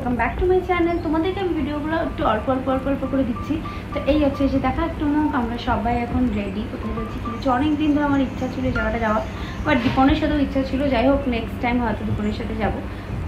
Welcome back to my channel. তোমাদেরকে আমি ভিডিওগুলো একটু অল্প অল্প অল্প অল্প করে দিচ্ছি। তো এই হচ্ছে যে দেখা একটু মুখ, আমরা সবাই এখন রেডি। কোথায় যাচ্ছি কিছু অনেক দিন ধরে আমার ইচ্ছা ছিল জায়গাটা যাওয়ার, বাট দীপনের সাথেও ইচ্ছা ছিল। যাই হোক, নেক্সট টাইম হয়তো দীপনের সাথে যাবো।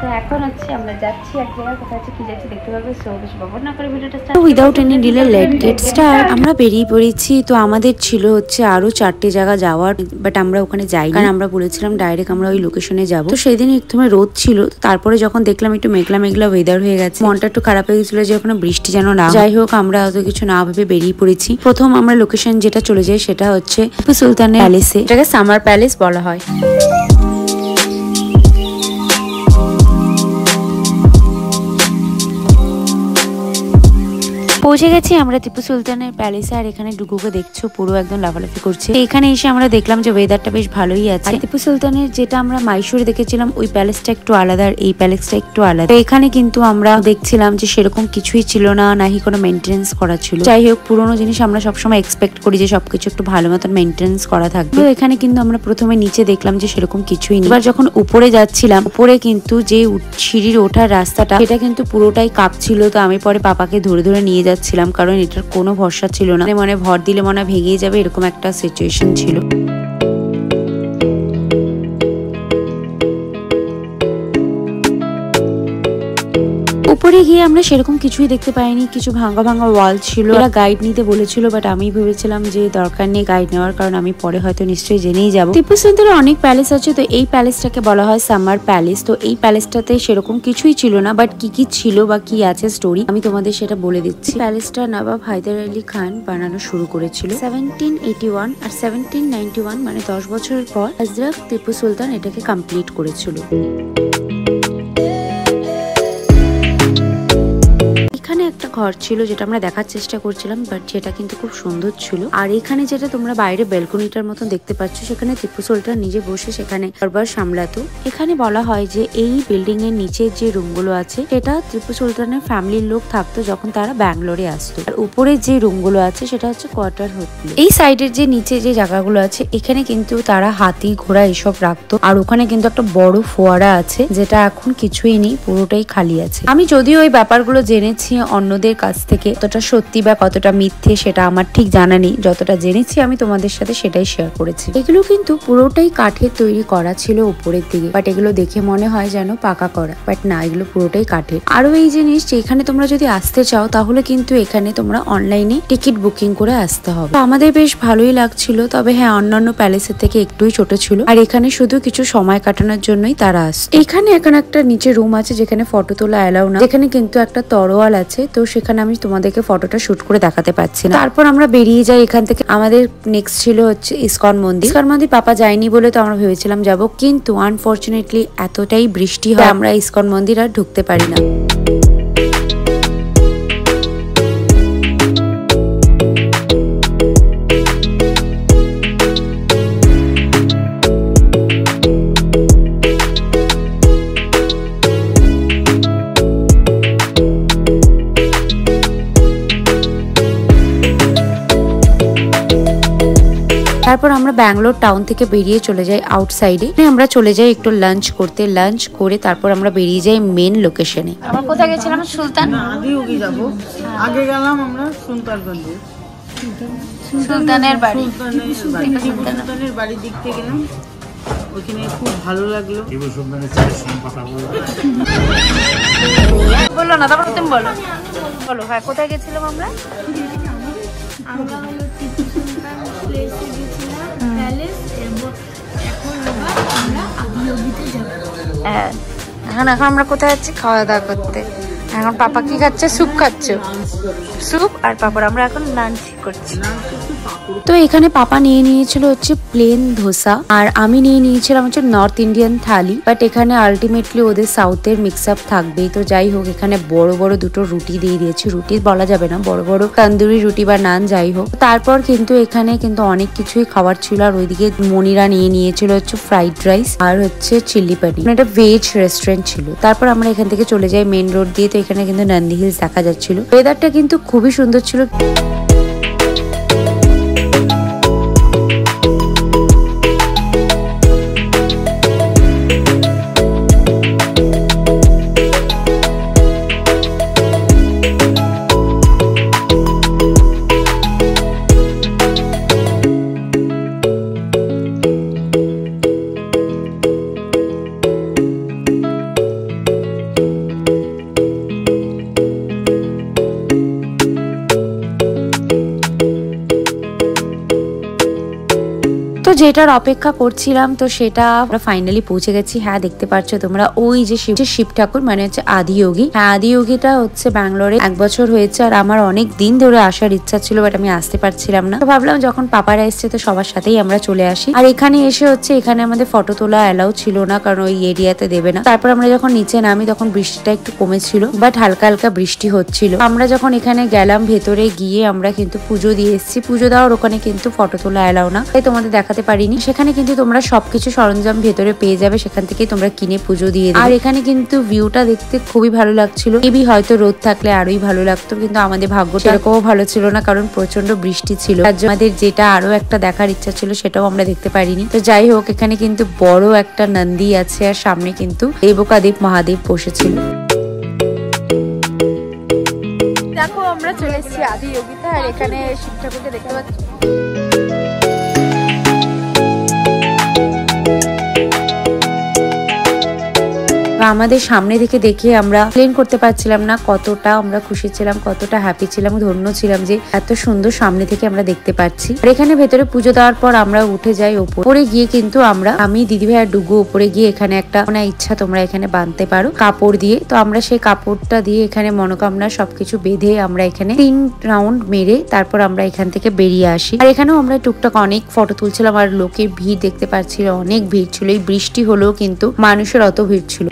তো এখন হচ্ছে আমরা যাচ্ছি এক জায়গায়, কোথায় হচ্ছে কি যাচ্ছি দেখতে পাবে। সো বেশি বকর না করে ভিডিওটা start. Without any delay late get start. আমরা বেরিয়ে পড়েছি। তো আমাদের ছিল হচ্ছে আরো 4টে জায়গা যাওয়ার, বাট আমরা ওখানে যাই, কারণ আমরা বলেছিলাম ডাইরেক্ট আমরা ওই লোকেশনে যাব। তো সেদিন একদম রোদ ছিল, তারপরে যখন দেখলাম একটু মেঘলা মেঘলা ওয়েদার হয়ে গেছে, মনটা একটু খারাপ হয়ে গেছিল যে ওখানে বৃষ্টি যেন না। যাই হোক, আমরা অত কিছু না ভেবে বেরিয়ে পড়েছি। প্রথম আমরা লোকেশন যেটা চলে যাই সেটা হচ্ছে টিপু সুলতানের প্যালেসে, যেটাকে সামার প্যালেস বলা হয়। পৌঁছে গেছি আমরা টিপু সুলতানের প্যালেসে। আর এখানে ডুগুকে দেখছো পুরো একদম লাফালাফি করছে। এখানে এসে আমরা দেখলাম যে ওয়েদারটা বেশ ভালোই আছে। টিপু সুলতানের যেটা আমরা মাইসোরে দেখেছিলাম ওই প্যালেসটা একটু আলাদা, আর এই প্যালেসটা একটু আলাদা। এখানে কিন্তু আমরা দেখছিলাম যে সেরকম কিছুই ছিল না, নাহি কোনো মেনটেন্স করা ছিল। যাই হোক, পুরোনো জিনিস আমরা সবসময় এক্সপেক্ট করি যে সবকিছু একটু ভালো মতন মেনটেন্স করা থাকবে। তো এখানে কিন্তু আমরা প্রথমে নিচে দেখলাম যে সেরকম কিছুই নেই। এবার যখন উপরে যাচ্ছিলাম, উপরে কিন্তু যে সিঁড়ির ওঠার রাস্তাটা সেটা কিন্তু পুরোটাই কাঁপছিল। তো আমি পরে পাপাকে ধরে ধরে নিয়ে যাচ্ছিলাম, কারণ এটার কোনো ভরসা ছিল না। মানে ভর দিলে মনে ভেঙে যাবে, এরকম একটা সিচুয়েশন ছিল। উপরে গিয়ে আমরা সেরকম কিছুই দেখতে পাইনি, কিছু ভাঙা ভাঙা ওয়াল ছিল। এরা গাইড নিতে বলেছিল, বাট আমি ভেবেছিলাম যে দরকার নেই গাইড নেওয়ার, কারণ আমি পরে হয়তো নিশ্চয়ই জেনেই যাবো। টিপু সুলতানের অনেক প্যালেস আছে, তো এই প্যালেসটাকে বলা হয় সামার প্যালেস। তো এই প্যালেসটাতে সেরকম কিছুই ছিল না, বাট কি কি ছিল বা কি আছে স্টোরি আমি তোমাদের সেটা বলে দিচ্ছি। প্যালেসটা নবাব হায়দার আলী খান বানানো শুরু করেছিল 1781, আর 1791 মানে 10 বছরের পর হযরত টিপু সুলতান এটাকে কমপ্লিট করেছিল। এখানে একটা ঘর ছিল যেটা আমরা দেখার চেষ্টা করছিলাম, বাট যেটা কিন্তু খুব সুন্দর ছিল। আর এখানে যেটা তোমরা বাইরে ব্যালকনিটার মতন দেখতে পাচ্ছ, সেখানে টিপু সুলতান নিজে বসে সেখানে দরবার সামলাতো। এখানে বলা হয় যে এই বিল্ডিং এর নিচের যে রুমগুলো আছে সেটা টিপু সুলতানের ফ্যামিলির লোক থাকতো যখন তারা ব্যাঙ্গালোরে আসতো। আর উপরে যে রুমগুলো আছে সেটা হচ্ছে কোয়ার্টার হোটেল। এই সাইডের যে নিচে যে জায়গাগুলো আছে এখানে কিন্তু তারা হাতি ঘোড়া এসব রাখতো। আর ওখানে কিন্তু একটা বড় ফোয়ারা আছে, যেটা এখন কিছুই নেই, পুরোটাই খালি আছে। আমি যদিও ওই ব্যাপারগুলো জেনেছি অন্যদের কাছ থেকে, কতটা সত্যি বা কতটা মিথ্যে সেটা আমার ঠিক জানা নেই। যতটা জেনেছি আমি তোমাদের সাথে সেটাই শেয়ার করেছি। এগুলো কিন্তু পুরোটাই কাঠের তৈরি করা ছিল উপরের দিকে, বাট এগুলো দেখে মনে হয় যেন পাকা করা, বাট না, এগুলো পুরোটাই কাঠের। আরো এই জিনিস যে এখানে তোমরা যদি আসতে চাও তাহলে কিন্তু এখানে তোমরা অনলাইনে টিকিট বুকিং করে আসতে হবে। আমাদের বেশ ভালোই লাগছিল, তবে হ্যাঁ, অন্যান্য প্যালেসের থেকে একটুই ছোট ছিল। আর এখানে শুধু কিছু সময় কাটানোর জন্যই তারা আসছে। এখানে এখন একটা নিচে রুম আছে যেখানে ফটো তোলা এলাও না। যেখানে কিন্তু একটা তরোয়াল আছে, তো সেখানে আমি তোমাদেরকে ফটোটা শুট করে দেখাতে পাচ্ছি না। তারপর আমরা বেরিয়ে যাই এখান থেকে। আমাদের নেক্সট ছিল হচ্ছে ইসকন মন্দির। ইসকন মন্দির পাপা যায়নি বলে তো আমরা ভেবেছিলাম যাব, কিন্তু আনফরচুনেটলি এতটাই বৃষ্টি হয় আমরা ইসকন মন্দির আর ঢুকতে পারি না। তারপর আমরা ব্যাঙ্গালোর টাউন থেকে বেরিয়ে চলে যাই আউটসাইডে। আমরা চলে যাই একটু লাঞ্চ করতে। লাঞ্চ করে তারপর আমরা বেরিয়ে যাই মেন লোকেশনে। আমরা কোথায় গেছিলাম? সুলতান আদিওগি যাব। আগে গেলাম আমরা সুলতানগঞ্জে, সুলতানের বাড়ি। সুলতানের বাড়ি দেখতে গেলাম, ওখানে খুব ভালো লাগলো। বলো না, তারপর তুমি বলো বলো। হ্যাঁ, কোথায় গেছিলাম আমরা? আমরা হলো টিপু সুলতান প্লেসে গেছিলাম, প্যালেস, এবং এখন আবার আমরা আদিওগিতে যাব। হ্যাঁ, এখন আমরা কোথায় যাচ্ছি? খাওয়া দাওয়া করতে। এখন পাপা কি খাচ্ছে? স্যুপ খাচ্ছে, স্যুপ। আর পাপড় আমরা এখন লাঞ্চ করছি। তো এখানে পাপা নিয়ে নিয়েছিল হচ্ছে প্লেন ধোসা, আর আমি নিয়ে নিয়েছিলাম হচ্ছে নর্থ ইন্ডিয়ান থালি। বাট এখানে আলটিমেটলি ওদের সাউথের মিক্স আপ থাকবেই। তো যাই হোক, এখানে বড় বড় দুটো রুটি দিয়ে দিয়েছি। রুটি বলা যাবে না, বড় বড় তন্দুরি রুটি বা নান, যাই হোক। তারপর কিন্তু এখানে কিন্তু অনেক কিছুই খাবার ছিল। আর ওইদিকে মনিরা নিয়ে নিয়েছিল হচ্ছে ফ্রাইড রাইস আর হচ্ছে চিলি পানির। এটা ভেজ রেস্টুরেন্ট ছিল। তারপর আমরা এখান থেকে চলে যাই মেন রোড দিয়ে। তো এখানে কিন্তু নন্দী হিলস দেখা যাচ্ছিল। ওয়েদারটা কিন্তু খুবই সুন্দর ছিল। যেটার অপেক্ষা করছিলাম তো সেটা আমরা ফাইনালি পৌঁছে গেছি। হ্যাঁ দেখতে পাচ্ছ তোমরা ওই যে শিব ঠাকুর মানে হচ্ছে আদিযোগী। হ্যাঁ আদিযোগীটা হচ্ছে ব্যাঙ্গালোরে 1 বছর হয়েছে আর আমার অনেক দিন ধরে আসার ইচ্ছা ছিল, বাট আমি আসতে পারছিলাম না। তো ভাবলাম যখন পাপারা এসছে তো সবার সাথেই আমরা চলে আসি। আর এখানে এসে হচ্ছে এখানে আমাদের ফটো তোলা অ্যালাউ ছিল না, কারণ ওই এরিয়াতে দেবে না। তারপর আমরা যখন নিচে নামি তখন বৃষ্টিটা একটু কমেছিল, বাট হালকা হালকা বৃষ্টি হচ্ছিল। আমরা যখন এখানে গেলাম ভেতরে গিয়ে আমরা কিন্তু পুজো দিয়ে এসেছি। পুজো দেওয়ার ওখানে কিন্তু ফটো তোলা অ্যালাউ না, তাই তোমাদের দেখাতে পারিনি। সেখানে কিন্তু তোমরা সবকিছু সরঞ্জাম ভেতরে পেয়ে যাবে, সেখান থেকে তোমরা কিনে পুজো দিয়ে দেবে। আর এখানে কিন্তু ভিউটা দেখতে খুবই ভালো লাগছিল। এবি হয়তো রোদ থাকলে আরোই ভালো লাগতো, কিন্তু আমাদের ভাগ্যটা এরকমও ভালো ছিল না, কারণ প্রচন্ড বৃষ্টি ছিল। আমাদের যেটা আরো একটা দেখার ইচ্ছা ছিল সেটাও আমরা দেখতে পারিনি। তো যাই হোক এখানে কিন্তু বড় একটা নন্দী আছে আর সামনে কিন্তু দেবকাদেব মহাদেব বসেছিল। দেখো আমরা চলে এসেছি আদিযোগীতে, আর এখানে শিব ঠাকুরকে দেখতে পাচ্ছি। আমাদের সামনে থেকে দেখে আমরা প্লেন করতে পারছিলাম না কতটা আমরা খুশি ছিলাম, কতটা হ্যাপি ছিলাম, ধন্য ছিলাম যে এত সুন্দর সামনে থেকে আমরা দেখতে পাচ্ছি। আর এখানে ভেতরে পুজো দেওয়ার পর আমরা উঠে যাই ওপরে গিয়ে, কিন্তু আমি দিদিভাই আর ডুগু উপরে গিয়ে এখানে একটা ইচ্ছা তোমরা এখানে বাঁধতে পারো কাপড় দিয়ে। তো আমরা সেই কাপড়টা দিয়ে এখানে মনোকামনা সবকিছু বেঁধে আমরা এখানে 3 রাউন্ড মেরে তারপর আমরা এখান থেকে বেরিয়ে আসি। আর এখানেও আমরা টুকটাক অনেক ফটো তুলছিলাম, আর লোকের ভিড় দেখতে পাচ্ছিল, অনেক ভিড় ছিল। এই বৃষ্টি হলেও কিন্তু মানুষের অত ভিড় ছিল।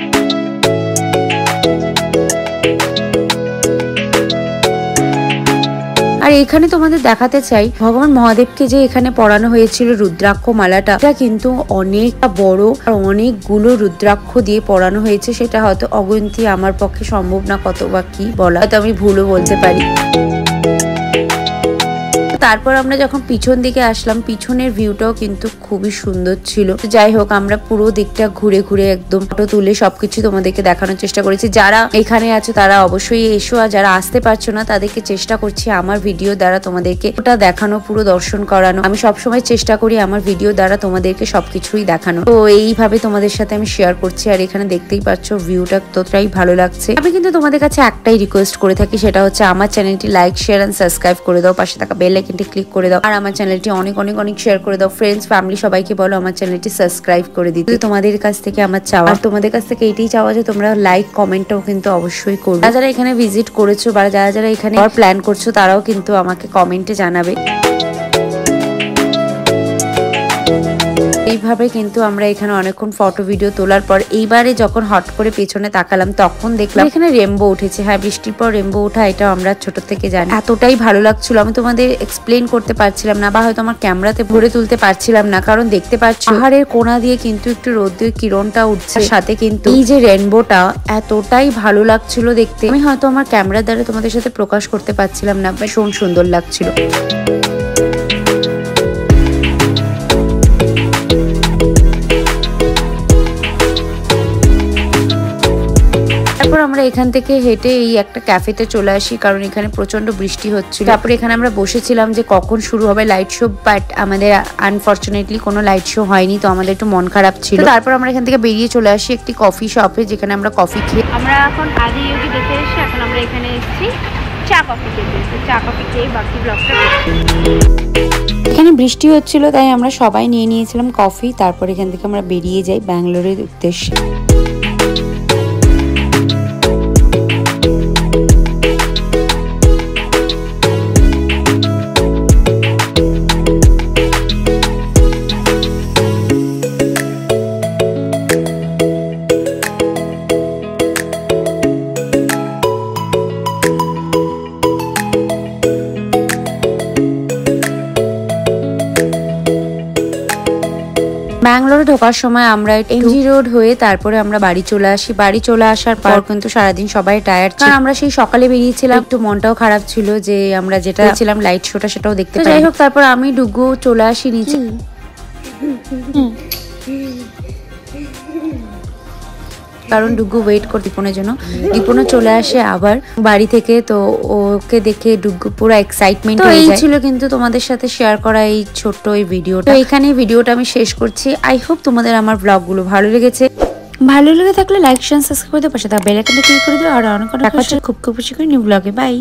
আর এখানে তোমাদের দেখাতে চাই ভগবান মহাদেবকে যে এখানে পরানো হয়েছিল রুদ্রাক্ষ মালাটা, এটা কিন্তু অনেকটা বড় আর অনেকগুলো রুদ্রাক্ষ দিয়ে পরানো হয়েছে। সেটা হয়তো অগন্তি, আমার পক্ষে সম্ভব না কত বা কি বলা, হয়তো আমি ভুলও বলতে পারি। তারপর আমরা যখন পিছন দিকে আসলাম, পিছনের ভিউটাও কিন্তু খুবই সুন্দর ছিল। যাই হোক আমরা পুরো দিকটা ঘুরে ঘুরে একদম ফটো তুলে সবকিছু তোমাদেরকে দেখানোর চেষ্টা করেছি। যারা এখানে আছো তারা অবশ্যই এসো, আর যারা আসতে পারছো না তাদেরকে চেষ্টা করছি আমার ভিডিও দ্বারা তোমাদেরকে ওটা দেখানো, পুরো দর্শন করানো। আমি সবসময় চেষ্টা করি আমার ভিডিও দ্বারা তোমাদেরকে সবকিছুই দেখানো। তো এইভাবে তোমাদের সাথে আমি শেয়ার করছি। আর এখানে দেখতেই পাচ্ছ ভিউটা ততটাই ভালো লাগছে। আমি কিন্তু তোমাদের কাছে একটাই রিকোয়েস্ট করে থাকি, সেটা হচ্ছে আমার চ্যানেলটি লাইক, শেয়ার এন্ড সাবস্ক্রাইব করে দাও, পাশে থাকা বেল আইকনটি ক্লিক করে দাও, আর আমার চ্যানেলটি অনেক অনেক অনেক শেয়ার করে দাও। ফ্রেন্ডস, ফ্যামিলি সবাইকে বলো আমার চ্যানেলটি সাবস্ক্রাইব করে দিতে। তোমাদের কাছ থেকে আমার চাওয়া, আর তোমাদের কাছ থেকে এটাই চাওয়া যে তোমরা লাইক কমেন্টটাও কিন্তু অবশ্যই করবে। যারা এখানে ভিজিট করেছো বা যারা এখানে প্ল্যান করছো তারাও কিন্তু আমাকে কমেন্টে জানাবে। এইভাবে কিন্তু আমরা এখানে অনেকক্ষণ ফটো ভিডিও তোলার পর এইবারে যখন হট করে পেছনে তাকালাম তখন দেখলাম এখানে রেনবো উঠেছে। হ্যাঁ বৃষ্টির পর রেনবো ওঠা এটা আমরা ছোট থেকে জানি। এতটাই ভালো লাগছিল, আমি তোমাদের এক্সপ্লেন করতে পারছিলাম না, বা হয়তো আমার ক্যামেরাতে ভরে তুলতে পারছিলাম না, কারণ দেখতে পাচ্ছ পাহাড়ের কোণা দিয়ে কিন্তু একটু রোদের কিরণটা উঠছে, সাথে কিন্তু এই যে রেনবোটা এতটাই ভালো লাগছিল দেখতে, আমি হয়তো আমার ক্যামেরার দ্বারা তোমাদের সাথে প্রকাশ করতে পারছিলাম না। ভীষণ সুন্দর লাগছিল। তারপর আমরা এখান থেকে হেঁটে এই একটা ক্যাফেতে চলে আসি, কারণ এখানে প্রচন্ড বৃষ্টি হচ্ছিল। তারপরে এখানে আমরা বসেছিলাম যে কখন শুরু হবে লাইট শো, বাট আমাদের আনফরচুনেটলি কোনো লাইট শো হয়নি, তো আমাদের একটু মন খারাপ ছিল। তারপর আমরা এখান থেকে বেরিয়ে চলে আসি একটি কফি শপে, যেখানে আমরা কফি খেয়ে আমরা এখন আদিযোগী দেখে এসে এখন আমরা এখানে এসেছি চা কফি খেতে। চা কফি খেয়ে বাকি ব্লগটা। এখানে বৃষ্টি হচ্ছিল তাই আমরা সবাই নিয়ে নিয়েছিলাম কফি। তারপর এখান থেকে আমরা বেরিয়ে যাই ব্যাঙ্গালোরের উদ্দেশ্যে। ব্যাঙ্গালোরে ঢোকার সময় আমরা এমজি রোড হয়ে তারপরে আমরা বাড়ি চলে আসি। বাড়ি চলে আসার পর কিন্তু সারাদিন সবাই টায়ার্ড ছিল, আমরা সেই সকালে বেরিয়েছিলাম, একটু মনটাও খারাপ ছিল যে আমরা যেটা ছিলাম লাইট শোটা সেটাও দেখতে পাই। যাই হোক তারপর আমি ডুগু চলে আসি নিচে, কারণ ডুগু ওয়েট করে দীপনের জন্য। দীপনও চলে আসে আবার বাড়ি থেকে, তো ওকে দেখে ডুগু পুরো এক্সাইটমেন্ট হয়ে যায়। এই ছিল কিন্তু তোমাদের সাথে শেয়ার করা এই ছোট্ট এই ভিডিওটা। তো এখানে ভিডিওটা আমি শেষ করছি। আই হোপ তোমাদের আমার ব্লগগুলো ভালো লেগেছে। ভালো লেগে থাকলে লাইক শেয়ার সাবস্ক্রাইব করে দাও, পাশে থাকা বেল আইকনটা ক্লিক করে দাও। আর অনেক খুব খুব খুশি করে নিউ ব্লগে বাই।